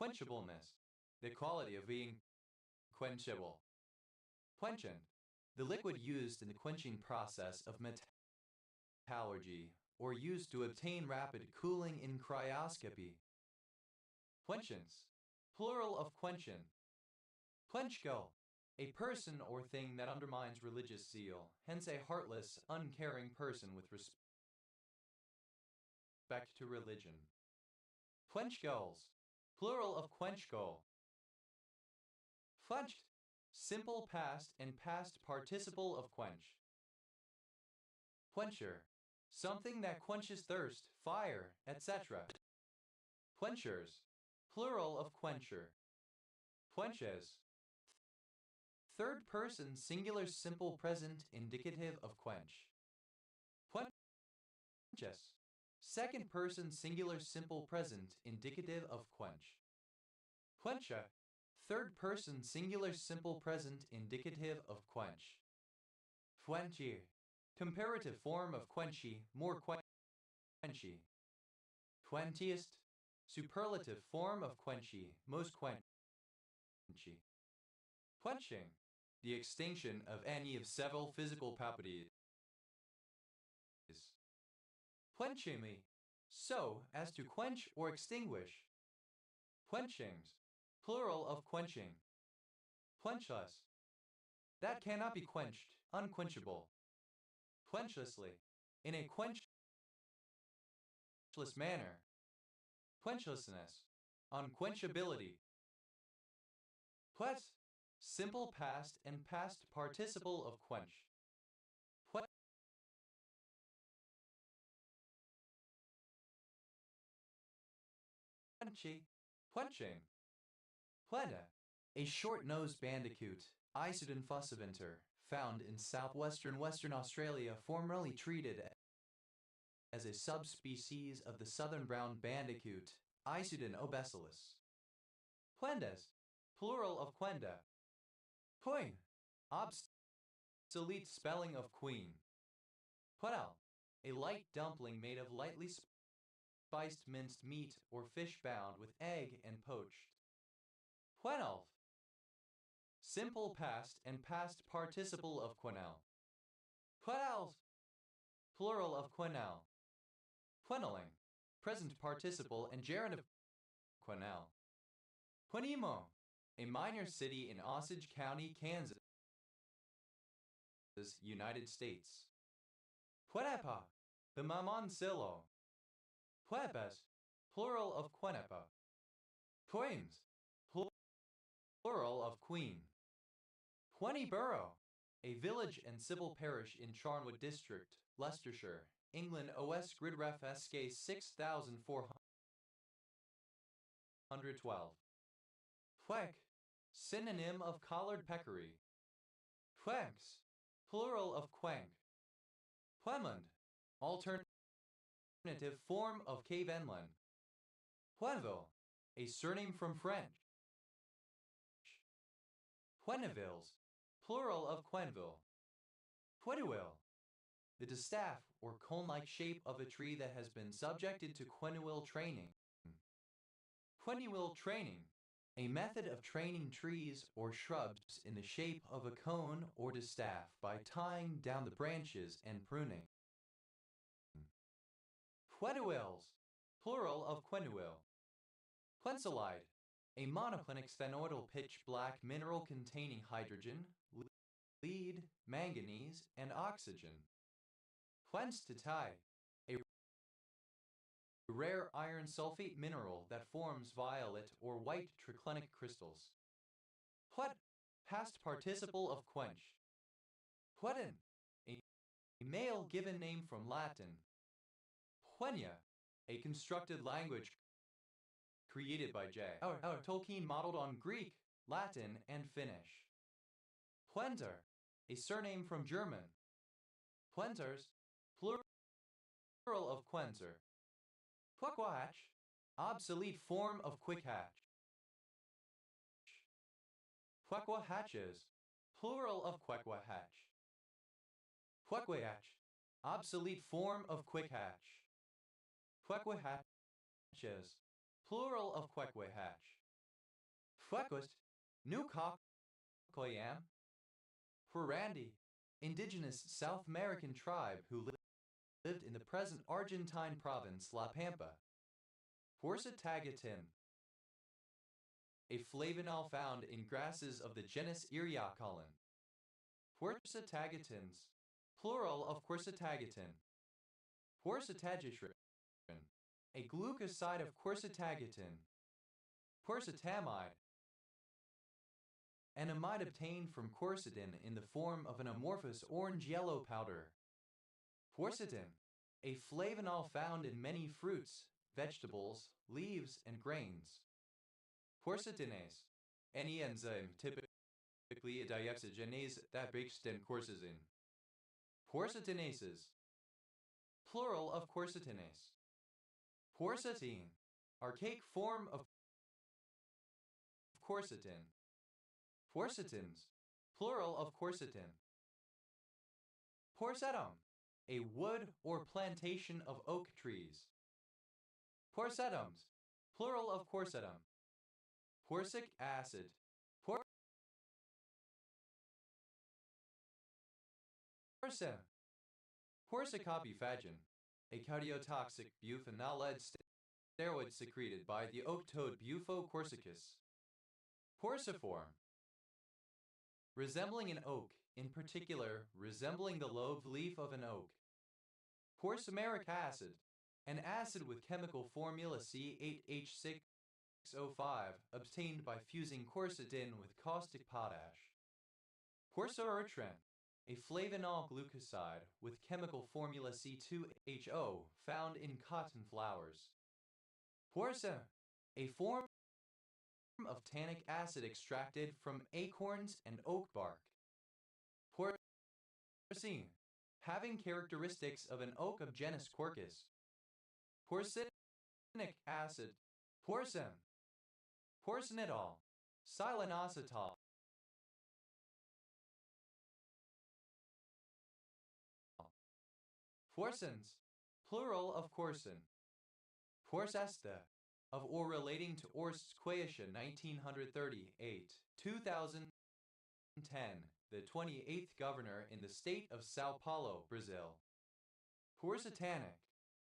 Quenchableness, the quality of being quenchable. Quenchant, the liquid used in the quenching process of metallurgy, or used to obtain rapid cooling in cryoscopy. Quenchance, plural of quenchant. Quenchgo, a person or thing that undermines religious zeal, hence a heartless, uncaring person with respect to religion. Quenchgoals, plural of quenchgoal. Quenched, simple past and past participle of quench. Quencher, something that quenches thirst, fire, etc. Quenchers, plural of quencher. Quenches, third person singular simple present indicative of quench. Quenches, second person singular simple present indicative of quench. Quencha, third person singular simple present indicative of quench. Quenchy, comparative form of quenchy, more quenchy. Quentiest, superlative form of quenchy, most quenchy. Quenching, the extinction of any of several physical properties. Quenchingly, so as to quench or extinguish. Quenchings, plural of quenching. Quenchless, that cannot be quenched, unquenchable. Quenchlessly, in a quenchless manner. Quenchlessness, unquenchability. Quet, simple past and past participle of quench. Quenchy, quenching. Quetta, a short-nosed bandicoot, Isodon fussiventer, found in southwestern Western Australia, formerly treated as a subspecies of the southern brown bandicoot, Isodon obesalis. Quendes, plural of quenda. Queen, obsolete spelling of queen. Quenelle, a light dumpling made of lightly spiced minced meat or fish bound with egg and poached. Quenelf, simple past and past participle of quenelle. Quenelles, plural of quenelle. Quenelling, present participle and gerund of quenelle. Quenemo, a minor city in Osage County, Kansas, United States. Quenepa, the Mamoncillo. Quenepes, plural of Quenepa. Queens, plural of queen. Queniborough, a village and civil parish in Charnwood District, Leicestershire, England. OS Gridref SK 6412. Queck, synonym of collared peccary. Quenks, plural of quenk. Quemund, alternative form of Cave Enlund. Quenville, a surname from French. Quennevilles, plural of Quenville. Quenouille, the distaff or cone-like shape of a tree that has been subjected to quenouille training. Quenouille training, a method of training trees or shrubs in the shape of a cone or distaff by tying down the branches and pruning. Quenouilles, plural of quenouille. Quensolide, a monoclinic sphenoidal pitch black mineral containing hydrogen, lead, manganese, and oxygen. Quenstatite, a rare iron sulfate mineral that forms violet or white triclinic crystals. Quet, past participle of quench. Quetin, a male given name from Latin. Quenya, a constructed language created by J.R.R. Tolkien modeled on Greek, Latin, and Finnish. Quenter, a surname from German. Quenters, plural of quenter. Quackwatch, obsolete form of quickhatch. Quackwatches, plural of quackwatch. Quackwatch, obsolete form of quickhatch. Quackwatches, plural of quackwatch. Fuequist, New Cocoyam, Huarandi, indigenous South American tribe who lived in the present Argentine province La Pampa. Huarsatagatin, a flavanol found in grasses of the genus Eriocolon. Huarsatagatins, plural of quercitagitin. Huarsatagishrin, a glucoside of quercitagitin. Quercetamide, an amide obtained from quercetin in the form of an amorphous orange-yellow powder. Quercetin, a flavanol found in many fruits, vegetables, leaves, and grains. Quercetinase, any enzyme typically a dioxygenase that breaks down quercetin. Quercetinases, plural of quercetinase. Quercetin, archaic form of quercetin. Quercetins, plural of quercetin. Quercetum, a wood or plantation of oak trees. Quercetums, plural of quercetum. Quercic acid. Quercetin. Quercicopyphagen, a cardiotoxic buphenolide steroid secreted by the oak toad Bufo quercicus. Querciform, resembling an oak, in particular resembling the lobed leaf of an oak. Quercimeric acid, an acid with chemical formula C8H6O5 obtained by fusing quercetin with caustic potash. Querceritrin, a flavanol glucoside with chemical formula C2HO found in cotton flowers. Quercetin, a form of tannic acid extracted from acorns and oak bark. Quercene, having characteristics of an oak of genus Quercus. Quercinic acid. Quercin. Quercinitol. Silanosytol. Quercins, plural of quercin. Quercesta, of or relating to Ors Quaestia 1938, 2010, the 28th governor in the state of Sao Paulo, Brazil. Quercetanic,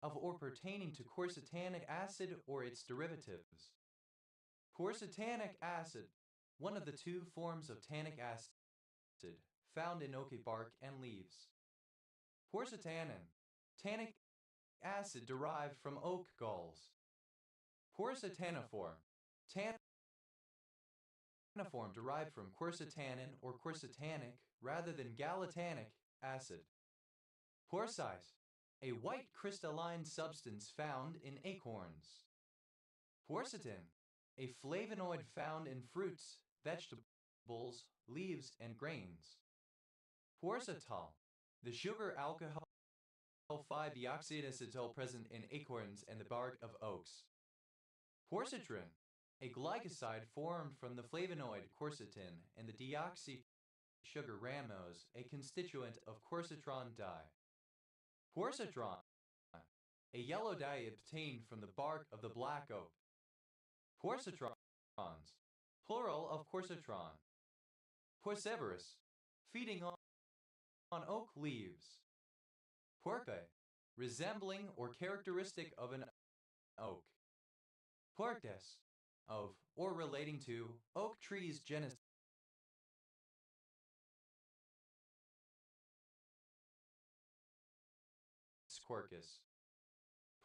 of or pertaining to quercetanic acid or its derivatives. Quercetanic acid, one of the two forms of tannic acid found in oak bark and leaves. Quercetanin, tannic acid derived from oak galls. Quercetaniform, taniform derived from quercetanin or quercetanic rather than gallitannic acid. Quercise, a white crystalline substance found in acorns. Quercetin, a flavonoid found in fruits, vegetables, leaves, and grains. Quercetal, the sugar alcohol 5-deoxyacetyl present in acorns and the bark of oaks. Quercitrin, a glycoside formed from the flavonoid quercetin and the deoxy sugar rhamnose, a constituent of quercitron dye. Quercitron, a yellow dye obtained from the bark of the black oak. Quercitrons, plural of quercitron. Quercevorous, feeding on oak leaves. Querpe, resembling or characteristic of an oak. Quercus, of or relating to oak trees genus Quercus.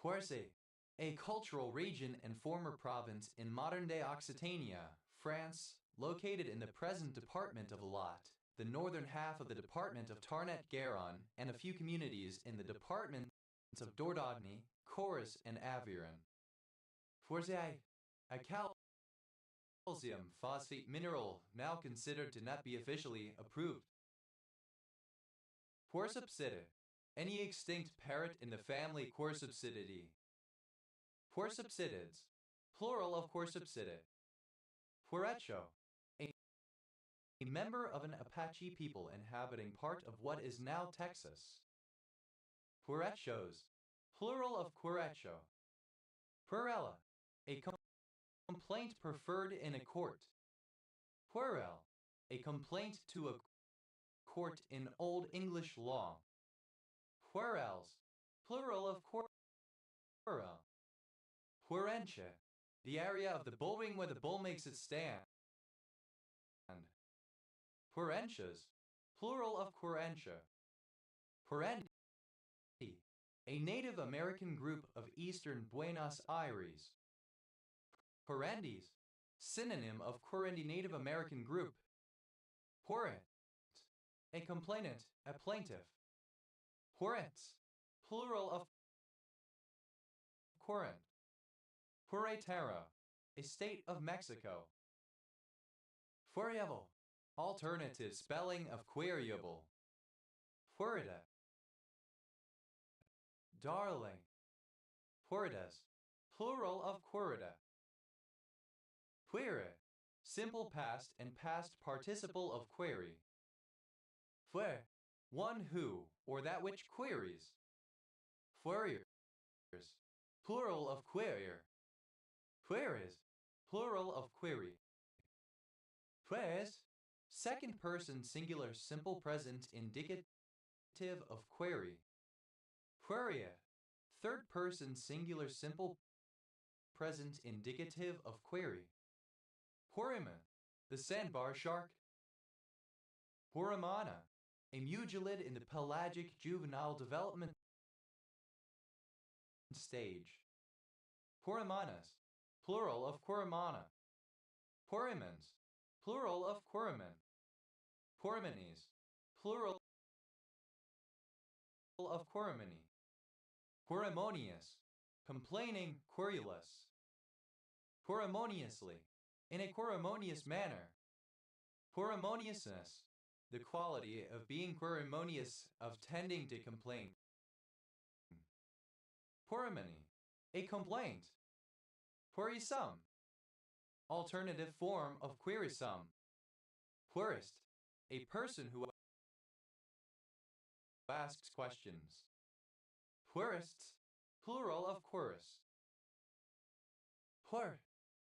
Quercy, a cultural region and former province in modern-day Occitania, France, located in the present department of Lot, the northern half of the department of Tarn-et-Garonne, and a few communities in the departments of Dordogne, Corrèze, and Aveyron. Quercy, a calcium phosphate mineral now considered to not be officially approved. Quercipsida, any extinct parrot in the family Quercipsidae. Quercipsidids, plural of Quercipsida. Querecho, a member of an Apache people inhabiting part of what is now Texas. Querechos, plural of Querecho. Querella, a complaint preferred in a court, Querel, a complaint to a court in Old English law. Querels, plural of querel. Querentia, the area of the bullring where the bull makes its stand. Querentias, plural of querentia. Querendi, a Native American group of eastern Buenos Aires. Querendis, synonym of Querendi Native American group. Querent, a complainant, a plaintiff. Querents, plural of Querent. Querétaro, a state of Mexico. Queriable, alternative spelling of queryable. Querida, darling. Queridas, plural of querida. Quere, simple past and past participle of query. Fue, one who, or that which queries. Queriers, plural of querier. Queries, plural of query. Pues, second person singular simple present indicative of query. Queria, third person singular simple present indicative of query. Queriman, the sandbar shark. Querimana, a mugilid in the pelagic juvenile development stage. Querimanas, plural of querimana. Querimans, plural of queriman. Querimines, plural of querimony. Querimonious, complaining, querulous. Querimoniously, in a querimonious manner. Querimoniousness, the quality of being querimonious, of tending to complain. Querimony, a complaint. Querisome, alternative form of querisome. Querist, a person who asks questions. Querists, plural of querist. Quer,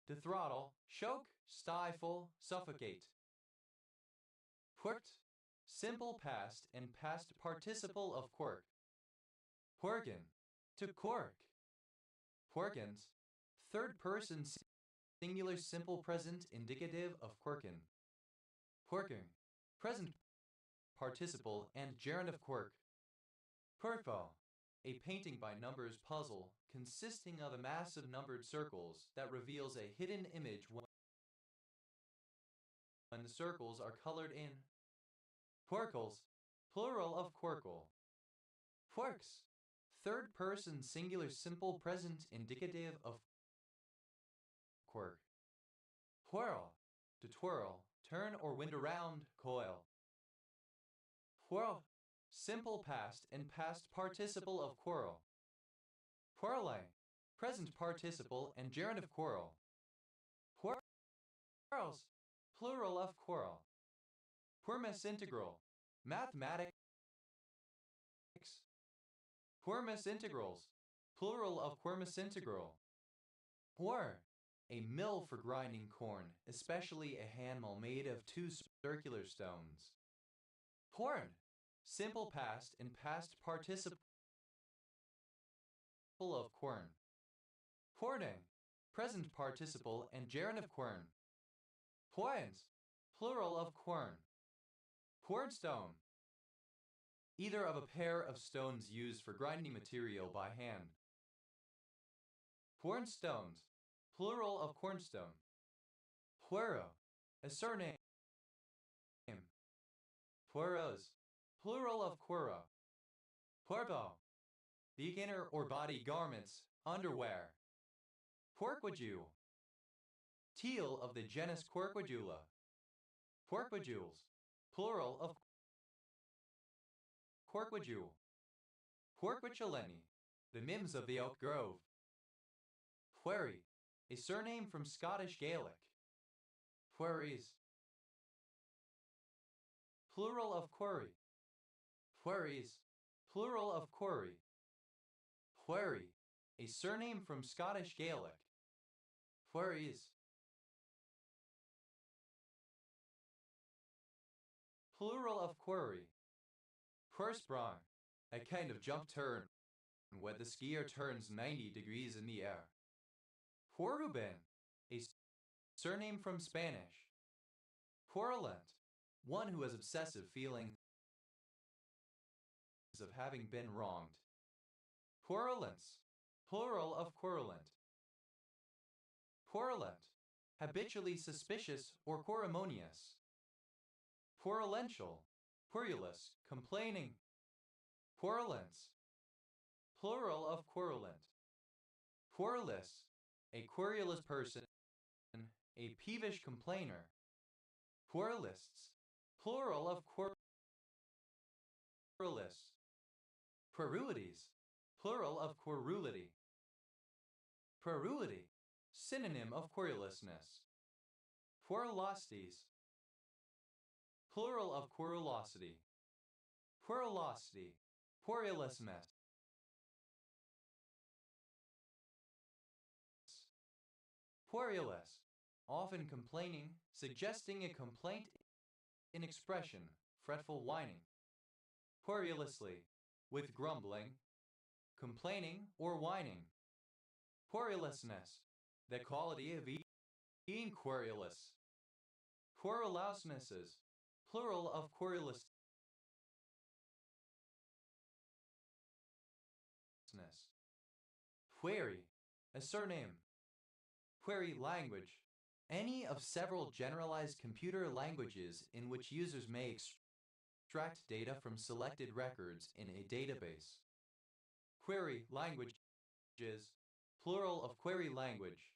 to throttle, choke, stifle, suffocate. Quirked, simple past and past participle of quirk. Quirkin, to quirk. Quirkins, third person singular simple present indicative of quirkin. Quirking, present participle and gerund of quirk. Quirkvo, a painting by numbers puzzle consisting of a mass of numbered circles that reveals a hidden image when the circles are colored in. Quirkles, plural of quirkle. Quirks, third person singular simple present indicative of quirk. Whirl, to twirl, turn or wind around, coil. Whirl, simple past and past participle of quarrel. Quirle, present participle and gerund of quarrel. Quirls, plural of quarrel. Quirmus integral, mathematics. Quirmus integrals, plural of quirmus integral. Quir, a mill for grinding corn, especially a hand mill made of two circular stones. Quern, simple past and past participle of quern. Querning, present participle and gerund of quern. Querns, plural of quern. Quernstone, either of a pair of stones used for grinding material by hand. Quernstones, plural of quernstone. Puero, a surname. Pueros, plural of quero. Puerpo, beginner or body garments, underwear. Querquejule, teal of the genus Querquejula. Querquejules, plural of Querquejule. Querquechaleni, the Mims of the Oak Grove. Query, a surname from Scottish Gaelic. Queries, plural of query. Queries, plural of query. Query, a surname from Scottish Gaelic. Queries, Plural of query. Quersprung, a kind of jump turn where the skier turns 90 degrees in the air. Querubin, a surname from Spanish. Querulent, one who has obsessive feelings of having been wronged. Querulence, plural of querulent. Querulent, habitually suspicious or queremonious. Querulential, querulous, complaining. Querulence, plural of querulent. Querulous, a querulous person, a peevish complainer. Querulists, plural of querulous. Querulities, plural of querulity. Querulity, synonym of querulousness. Querulosities, plural of querulosity. Querulosity, querulousness. Querulous, often complaining, suggesting a complaint in expression, fretful whining. Querulously, with grumbling, complaining or whining. Querulousness, the quality of being querulous. Querulousnesses, plural of querulousness. Query, a surname. Query language, any of several generalized computer languages in which users may extract data from selected records in a database. Query languages, plural of query language.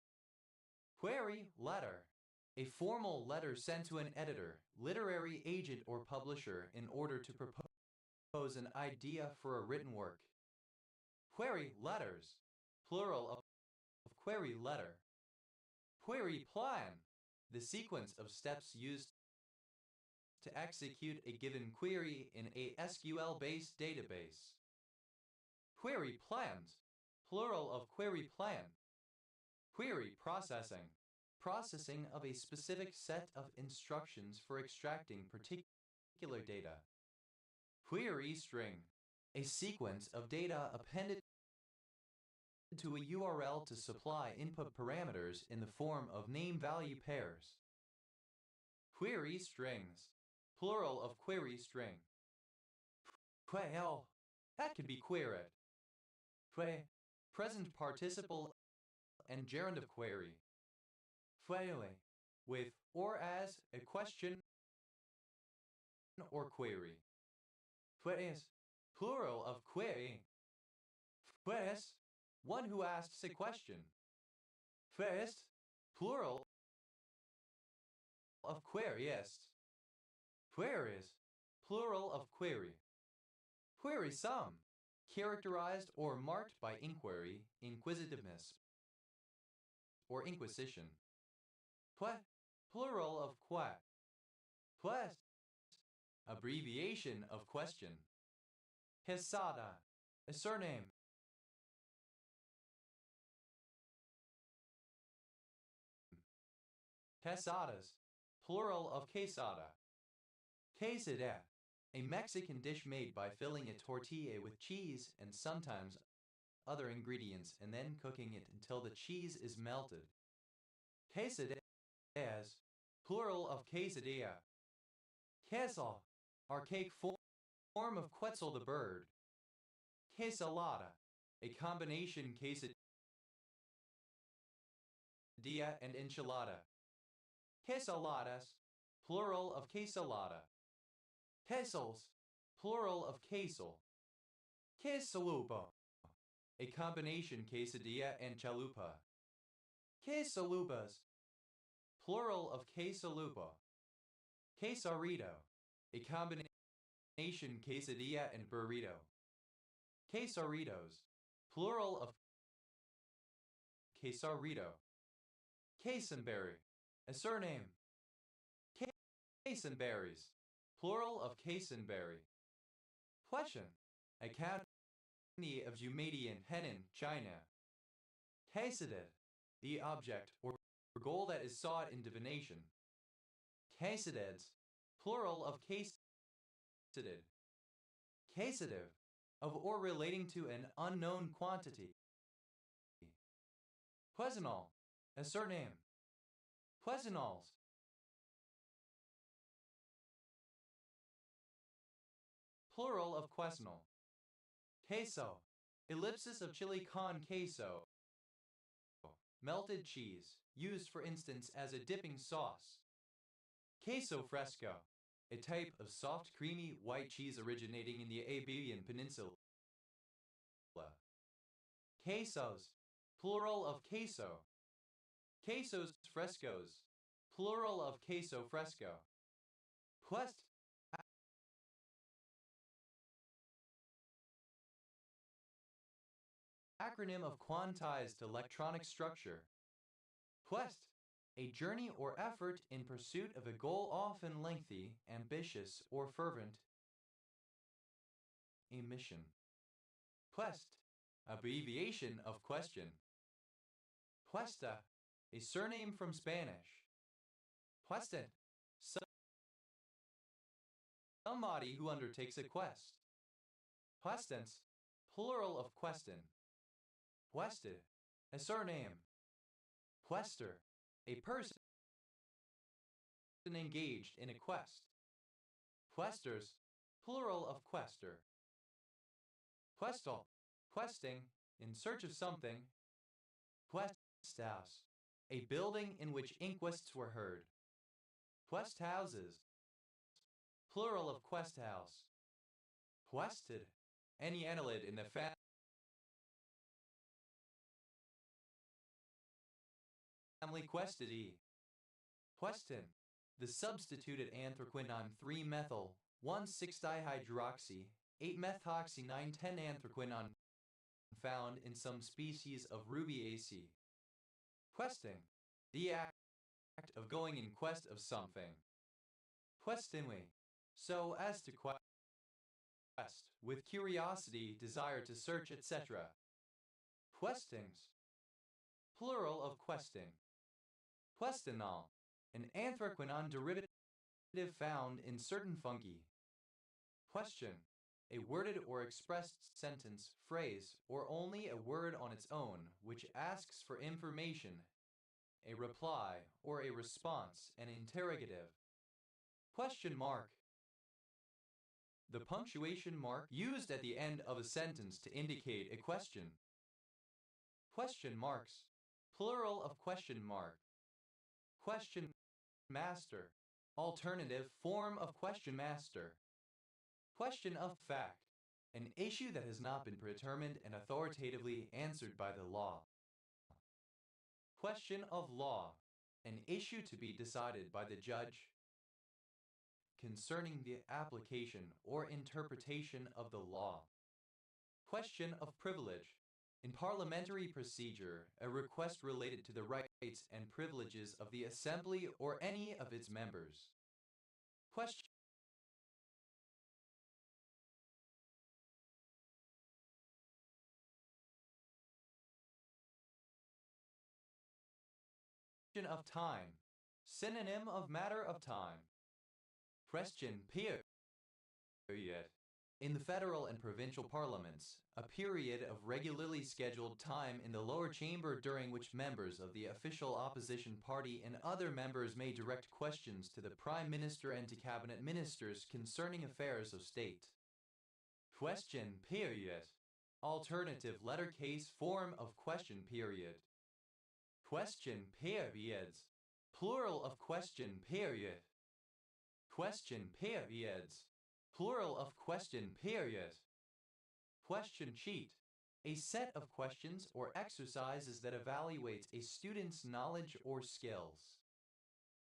Query letter, a formal letter sent to an editor, literary agent or publisher in order to propose an idea for a written work. Query letters, plural of query letter. Query plan, the sequence of steps used to execute a given query in a SQL-based database. Query plant, plural of query plan. Query processing, processing of a specific set of instructions for extracting particular data. Query string, a sequence of data appended to a URL to supply input parameters in the form of name-value pairs. Query strings, plural of query string. Quell, that could be queried. Que, present participle and gerund of query. Query, with or as a question or query. Queries, plural of query. Quest, one who asks a question. Quest, plural of queryist. Queries, plural of query. Querysome, characterized or marked by inquiry, inquisitiveness, or inquisition. Que, plural of que. Quest, abbreviation of question. Quesada, a surname. Quesadas, plural of quesada. Quesadilla, a Mexican dish made by filling a tortilla with cheese and sometimes other ingredients and then cooking it until the cheese is melted. Quesadillas, plural of quesadilla. Queso, archaic form of Quetzal the bird. Quesalada, a combination quesadilla and enchilada. Quesaladas, plural of quesalada. Quesos, plural of queso. Quesalupa, a combination quesadilla and chalupa. Quesalupas, plural of quesalupa. Quesarito, a combination quesadilla and burrito. Quesaritos, plural of quesarito. Quesenberry, a surname. Quesenberries, plural of quesenberry. Question, a county of Zhoumadian Henan, China. Quesadid, the object or goal that is sought in divination. Quesadids, plural of Quested. Causative. Of or relating to an unknown quantity. Questional. A surname. Questionals. Plural of questional. Queso. Ellipsis of chili con queso. Melted cheese, used for instance as a dipping sauce. Queso fresco. A type of soft, creamy, white cheese originating in the Iberian Peninsula. Quesos. Plural of queso. Quesos frescos. Plural of queso fresco. Quest. Acronym of quantized electronic structure. Quest. A journey or effort in pursuit of a goal often lengthy, ambitious, or fervent. A mission. Quest. Abbreviation of question. Cuesta. A surname from Spanish. Quested. Somebody who undertakes a quest. Questence. Plural of question. Quested. A surname. Quester. A person engaged in a quest. Questers. Plural of quester. Questal. Questing. In search of something. Questhouse. A building in which inquests were heard. Quest houses. Plural of quest house. Quested. Any annelid in the family Questidae. Questin. The substituted anthraquinone 3-methyl 1,6-dihydroxy 8-methoxy 9,10-anthraquinone found in some species of Rubiaceae. Questing. The act of going in quest of something. Questinui. So as to quest. With curiosity, desire to search, etc. Questings. Plural of questing. Questinol. An anthraquinone derivative found in certain fungi. Question. A worded or expressed sentence, phrase, or only a word on its own, which asks for information. A reply, or a response, an interrogative. Question mark. The punctuation mark used at the end of a sentence to indicate a question. Question marks. Plural of question mark. Question master. Alternative form of question master. Question of fact. An issue that has not been determined and authoritatively answered by the law. Question of law. An issue to be decided by the judge concerning the application or interpretation of the law. Question of privilege. In parliamentary procedure, a request related to the rights and privileges of the Assembly or any of its members. Question of time. Synonym of matter of time. Question period. In the federal and provincial parliaments, a period of regularly scheduled time in the lower chamber during which members of the official opposition party and other members may direct questions to the Prime Minister and to cabinet ministers concerning affairs of state. Question period. Alternative letter case form of question period. Question periods. Plural of question period. Question periods. Plural of question period. Question sheet. A set of questions or exercises that evaluates a student's knowledge or skills.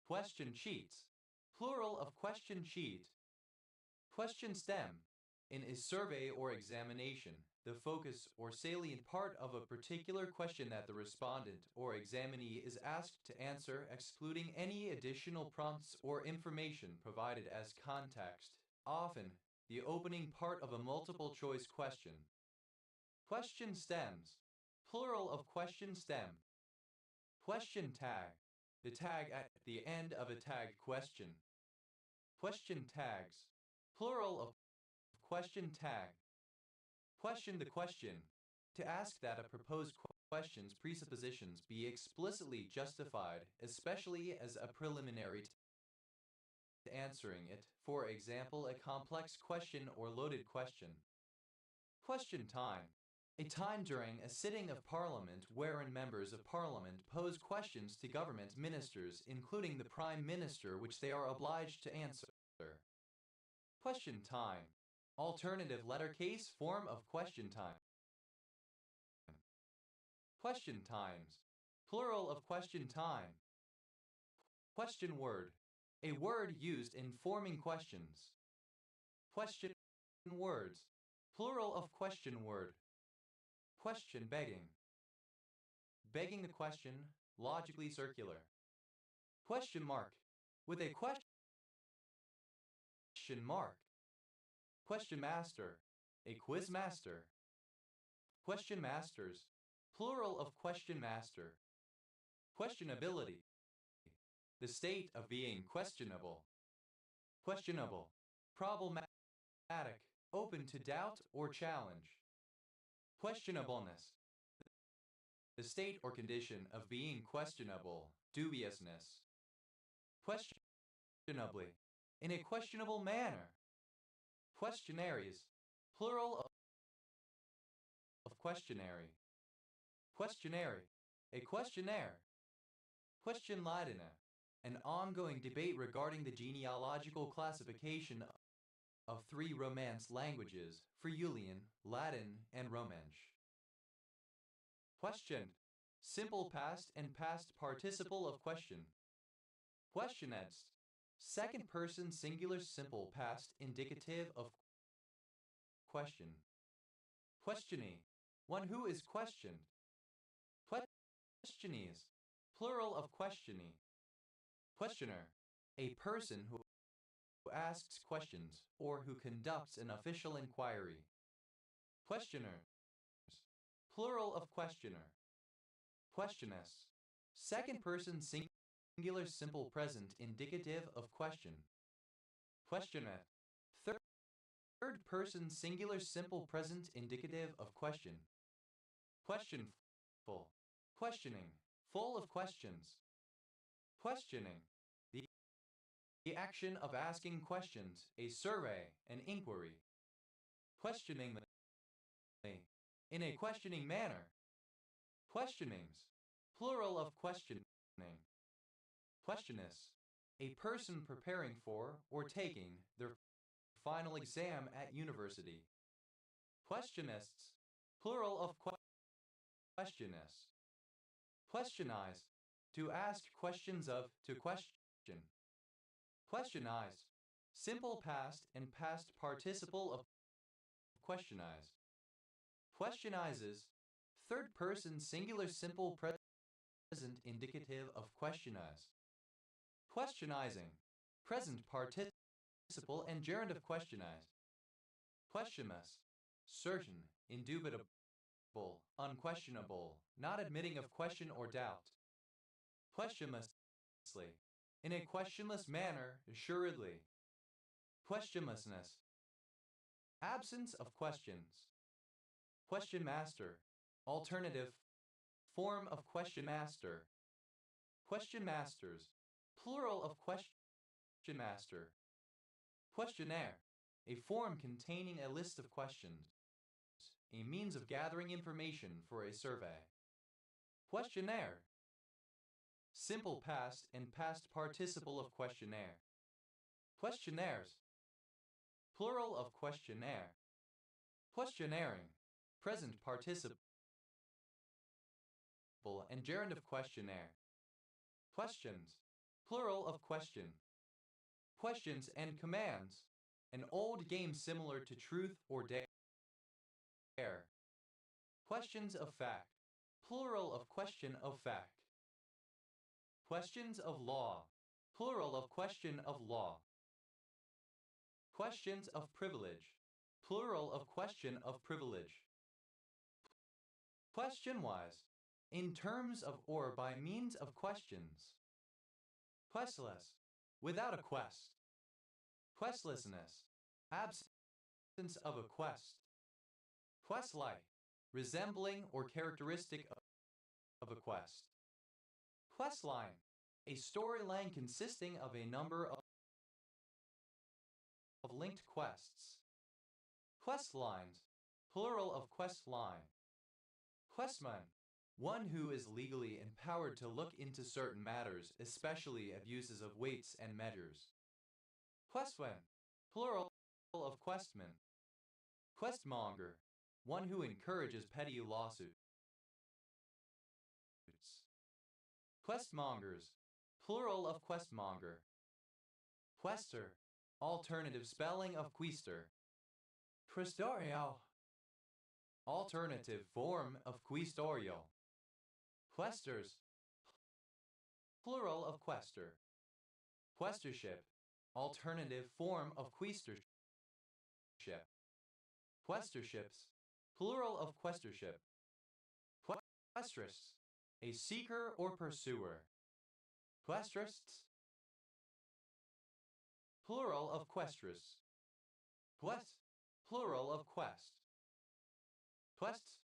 Question sheets. Plural of question sheet. Question stem. In a survey or examination, the focus or salient part of a particular question that the respondent or examinee is asked to answer, excluding any additional prompts or information provided as context. Often, the opening part of a multiple-choice question. Question stems. Plural of question stem. Question tag. The tag at the end of a tagged question. Question tags. Plural of question tag. Question the question. To ask that a proposed question's presuppositions be explicitly justified, especially as a preliminary to answering it, for example, a complex question or loaded question. Question time. A time during a sitting of Parliament wherein members of Parliament pose questions to government ministers, including the Prime Minister, which they are obliged to answer. Question time. Alternative letter case form of question time. Question times. Plural of question time. Question word. A word used in forming questions. Question words. Plural of question word. Question begging. Begging the question, logically circular. Question mark. With a question mark. Question master. A quiz master. Question masters. Plural of question master. Questionability. The state of being questionable. Questionable. Problematic. Open to doubt or challenge. Questionableness. The state or condition of being questionable, dubiousness. Questionably. In a questionable manner. Questionaries. Plural of questionary. Questionary. A questionnaire. Questionleitner. An ongoing debate regarding the genealogical classification of 3 Romance languages, Friulian, Latin, and Romansh. Questioned. Simple past and past participle of question. Questioneds. Second person singular simple past indicative of question. Questionee. One who is questioned. Questionees. Plural of questionee. Questioner. A person who asks questions or who conducts an official inquiry. Questioners. Plural of questioner. Questioness. Second person singular simple present indicative of question. Questioneth. Third person singular simple present indicative of question. Questionful. Questioning. Full of questions. Questioning. The action of asking questions, a survey, an inquiry. Questioningly. In a questioning manner. Questionings. Plural of questioning. Questionist. A person preparing for or taking their final exam at university. Questionists. Plural of questionists. Questionize. To ask questions of, to question. Questionize. Simple past and past participle of questionize. Questionizes. Third person singular simple present indicative of questionize. Questionizing. Present participle and gerund of questionize. Questionless. Certain, indubitable, unquestionable, not admitting of question or doubt. Questionlessly. In a questionless manner, assuredly. Questionlessness. Absence of questions. Question master. Alternative form of question master. Question masters. Plural of question master. Questionnaire. A form containing a list of questions. A means of gathering information for a survey. Questionnaire. Simple past and past participle of questionnaire. Questionnaires. Plural of questionnaire. Questionnaring. Present participle and gerund of questionnaire. Questions. Plural of question. Questions and commands. An old game similar to truth or dare. Questions of fact. Plural of question of fact. Questions of law. Plural of question of law. Questions of privilege. Plural of question of privilege. Question-wise. In terms of or by means of questions. Questless. Without a quest. Questlessness. Absence of a quest. Quest-like, resembling or characteristic of a quest. Questline, a storyline consisting of a number of linked quests. Quest lines, plural of quest line. Questman, one who is legally empowered to look into certain matters, especially abuses of weights and measures. Questman, plural of questman. Questmonger, one who encourages petty lawsuits. Questmongers, plural of questmonger. Quester, alternative spelling of quester. Questorio, alternative form of questorio. Questers, plural of quester. Questership, alternative form of quaestorship. Questorships, plural of questorship. Questress, a seeker or pursuer. Questrists, plural of questress. Quest, plural of quest. Quests,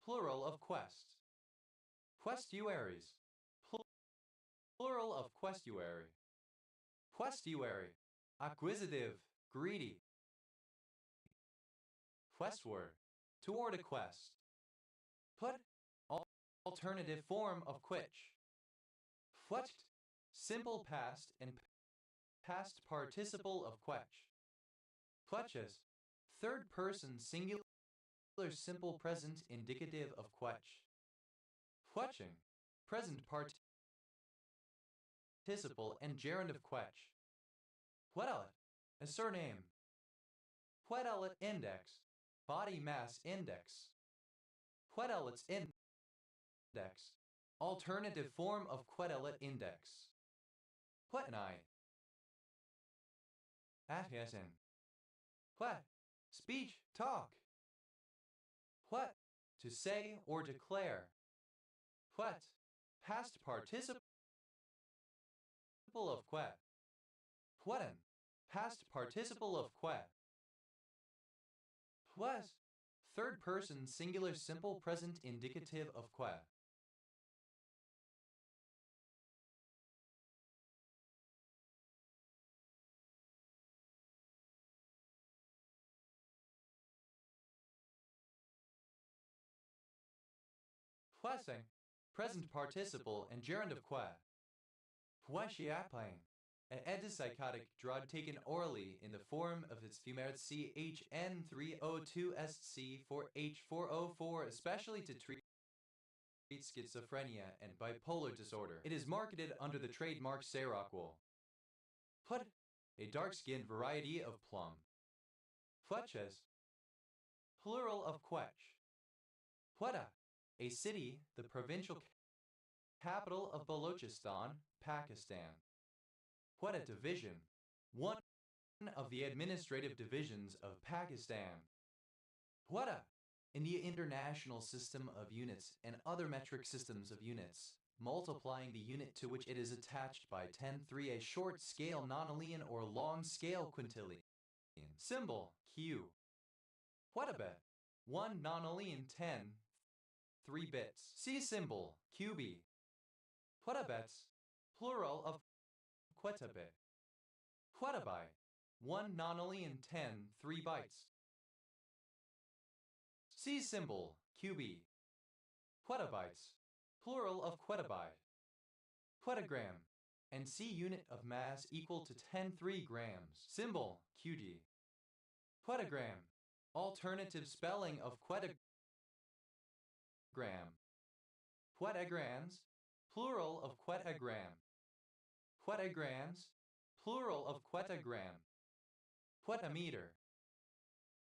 plural of quest. Questuaries, plural of questuary. Questuary, acquisitive, greedy. Questward, toward a quest. Put, alternative form of quitch. Quetched, simple past and past participle of quetch. Quetches, third person singular simple present indicative of quetch. Quetching, present participle and gerund of quetch. Quetelet, a surname. Quetelet index, body mass index. Quetelet's index, alternative form of Quetelet index. Quetenai, Athiasin. Quet, speech, talk. Quet, to say or declare. Quet, past participle of quet. Quetin, past participle of quet. Quest, third person singular simple present indicative of quet. Quessing, present participle and gerund of quet. Queshiapine, an antipsychotic drug taken orally in the form of its fumarate CHN302SC4H404, especially to treat schizophrenia and bipolar disorder. It is marketed under the trademark Seroquel. Put, a dark-skinned variety of plum. Quetches, plural of quetch. Quetta, a city, the provincial capital of Balochistan, Pakistan. Quetta Division, one of the administrative divisions of Pakistan. Quetta, in the international system of units and other metric systems of units, multiplying the unit to which it is attached by 10(3), a short-scale nonillion or long-scale quintillion. Symbol, Q. Quettabit, 1 nonillion 10, 3 bits. See symbol, QB. Quettabits, plural of quettabit. Quettabyte, 1 nonillion 10, 3 bytes. See symbol, QB. Quettabytes, plural of quettabyte. Quettagram, and C unit of mass equal to 10(3) grams. Symbol, QG. Quettagram, alternative spelling of quettagram. Quettagrams, plural of quettagram. Quettagrams, plural of quettagram. Quettameter,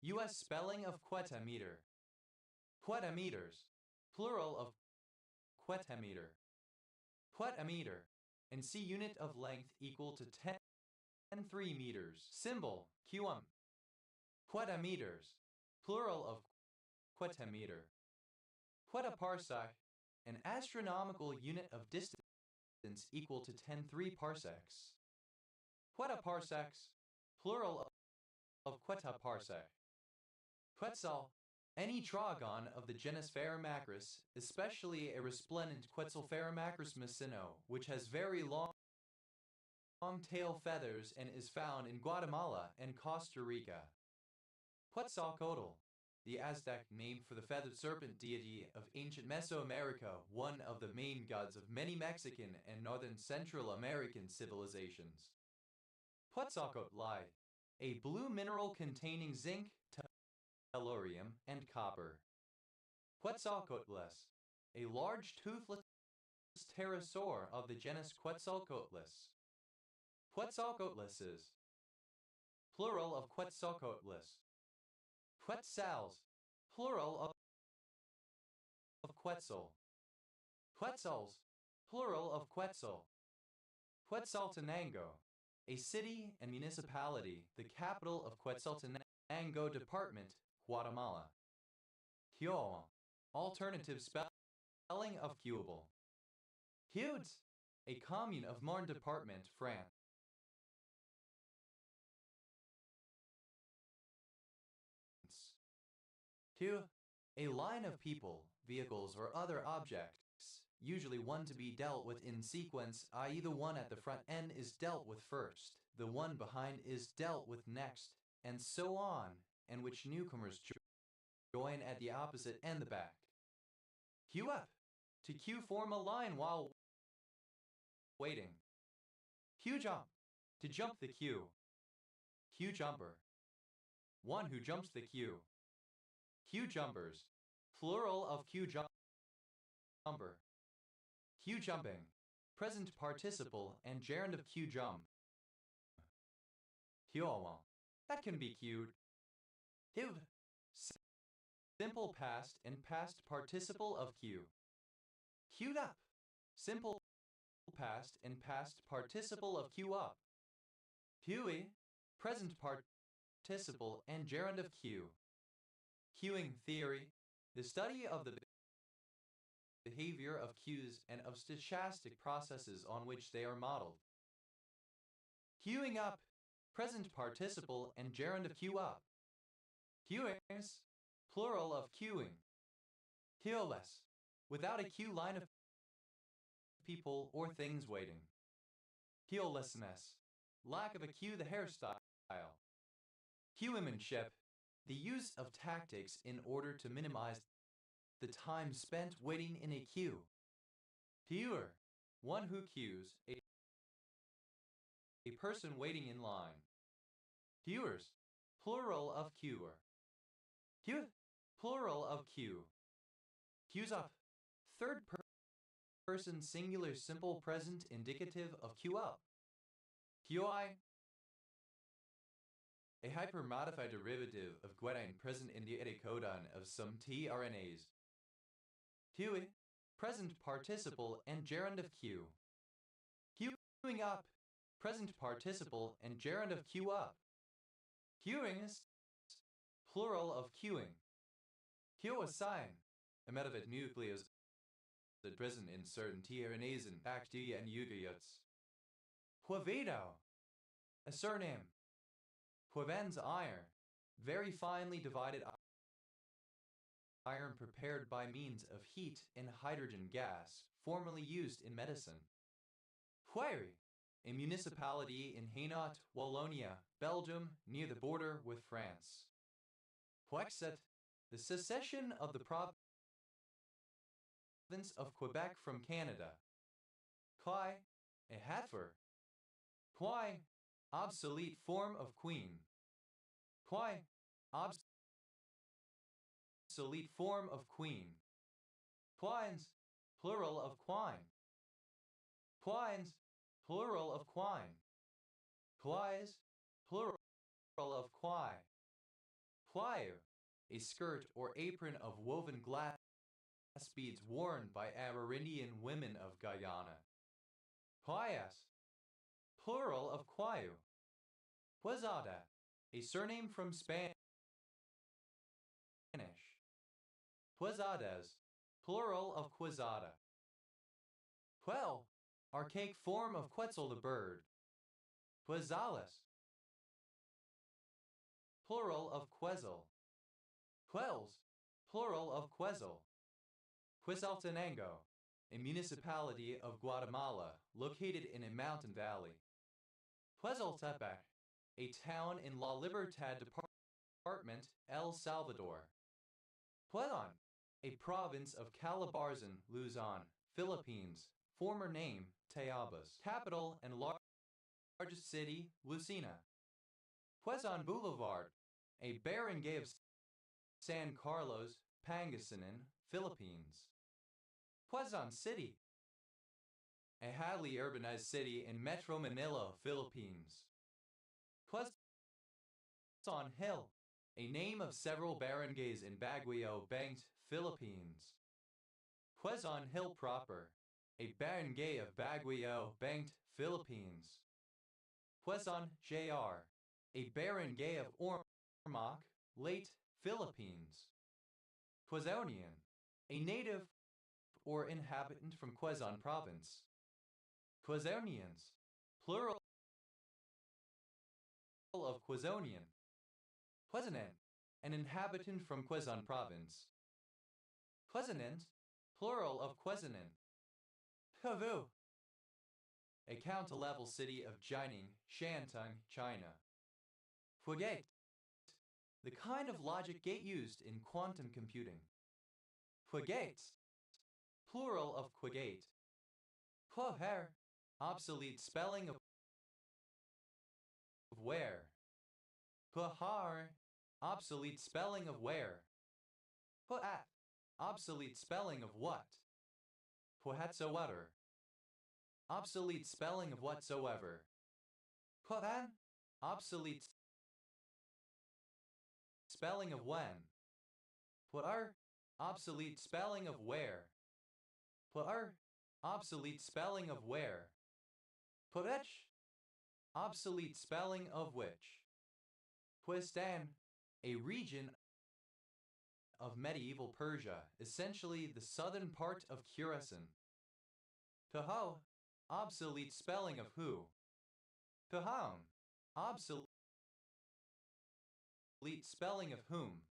U.S. spelling of quettameter. Quettameters, plural of quettameter. Quettameter, and C unit of length equal to 10(3) meters. Symbol, QM. Quettameters, plural of quettameter. Quettaparsec, an astronomical unit of distance equal to 10(3) parsecs. Quettaparsecs, plural of Quetzalparse. Quetzal, any trogon of the genus Pharamacris, especially a resplendent Quetzalpharamacris messino, which has very long tail feathers and is found in Guatemala and Costa Rica. Quetzalcoatl, the Aztec name for the feathered serpent deity of ancient Mesoamerica, one of the main gods of many Mexican and northern Central American civilizations. Quetzalcoatl, a blue mineral containing zinc, tellurium, and copper. Quetzalcoatlus, a large toothless pterosaur of the genus Quetzalcoatlus. Quetzalcoatluses, plural of Quetzalcoatlus. Quetzals, plural of Quetzal. Quetzals, plural of Quetzal. Quetzaltenango, a city and municipality, the capital of Quetzaltenango Department, Guatemala. Quioa, alternative spelling of Queubel. Queudes, a commune of Marne Department, France. Queue, a line of people, vehicles, or other objects, usually one to be dealt with in sequence, i.e. the one at the front end is dealt with first, the one behind is dealt with next, and so on, and which newcomers join at the opposite and the back. Queue up. To queue, form a line while waiting. Queue jump. To jump the queue. Queue jumper. One who jumps the queue. Queue jumpers, plural of queue jumper. Queue jumping, present participle and gerund of queue jump. Queuewa, that can be queued. Queued, simple past and past participle of queue. Queued up, simple past and past participle of queue up. Queuey, present participle and gerund of queue. Queuing theory, the study of the behavior of queues and of stochastic processes on which they are modeled. Queuing up, present participle and gerund of queue up. Queuers, plural of queuing. Queueless, without a queue line of people or things waiting. Queuelessness, lack of a queue the hairstyle. Queuemanship, the use of tactics in order to minimize the time spent waiting in a queue. Queuer, one who queues, a person waiting in line. Queuers, plural of queuer. Queue, plural of queue. Queues up, third person singular simple present indicative of queue up. Queuei, a hypermodified derivative of guanine present in the edited codon of some tRNAs. Queuing, present participle and gerund of queue. Queuing up, present participle and gerund of queue up. Queuings, plural of queuing. Queuosine, a metaphid nucleus present in certain tRNAs in bacteria and eukaryotes. Quevedo, a surname. Queven's iron, very finely divided iron prepared by means of heat and hydrogen gas, formerly used in medicine. Query, a municipality in Hainaut, Wallonia, Belgium, near the border with France. Quexet, the secession of the province of Quebec from Canada. Quai, a Hatfer. Quai, obsolete form of queen. Quai, obsolete form of queen. Quines, plural of quine. Quines, plural of quine. Quais, plural of quai. Quire, a skirt or apron of woven glass beads worn by Amerindian women of Guyana. Quayas, plural of quayu. Quezada, a surname from Spanish. Quezadas, plural of quezada. Quell, archaic form of Quetzal the bird. Quezales, plural of Quetzal. Quells, plural of Quetzal. Quetzaltenango, a municipality of Guatemala located in a mountain valley. Quetzaltepec, a town in La Libertad Department, El Salvador. Puelan, a province of Calabarzon, Luzon, Philippines, former name Tayabas. Capital and largest city, Lucena. Quezon Boulevard, a barangay of San Carlos, Pangasinan, Philippines. Quezon City, a highly urbanized city in Metro Manila, Philippines. Quezon Hill, a name of several barangays in Baguio, Banked, Philippines. Quezon Hill proper, a barangay of Baguio, Banked, Philippines. Quezon Jr., a barangay of Ormoc, Leyte, Philippines. Quezonian, a native or inhabitant from Quezon Province. Quezonians, plural of Quezonian. Quezonan, an inhabitant from Quezon Province. Quezonant, plural of Quezonan. Quevu, a county-level city of Jining, Shantung, China. Quegate, the kind of logic gate used in quantum computing. Quegates, plural of Quegate. Quoher, obsolete spelling of where. Quahar, obsolete spelling of where. Quat, obsolete spelling of what. Whatsoever, obsolete spelling of whatsoever. Quavan, obsolete spelling of when. Quar, obsolete spelling of where. Quar, obsolete spelling of where. Quech, obsolete spelling of which. Quistan, a region of medieval Persia, essentially the southern part of Khorasan. Taho, obsolete spelling of who. Taham, obsolete spelling of whom.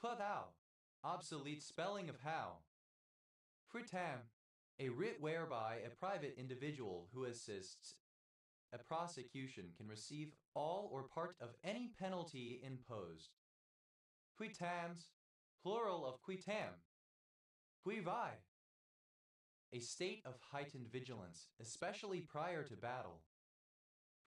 Puthow, obsolete spelling of how. Pritam, a writ whereby a private individual who assists a prosecution can receive all or part of any penalty imposed. Quitams, plural of quitam. Quivai, a state of heightened vigilance, especially prior to battle.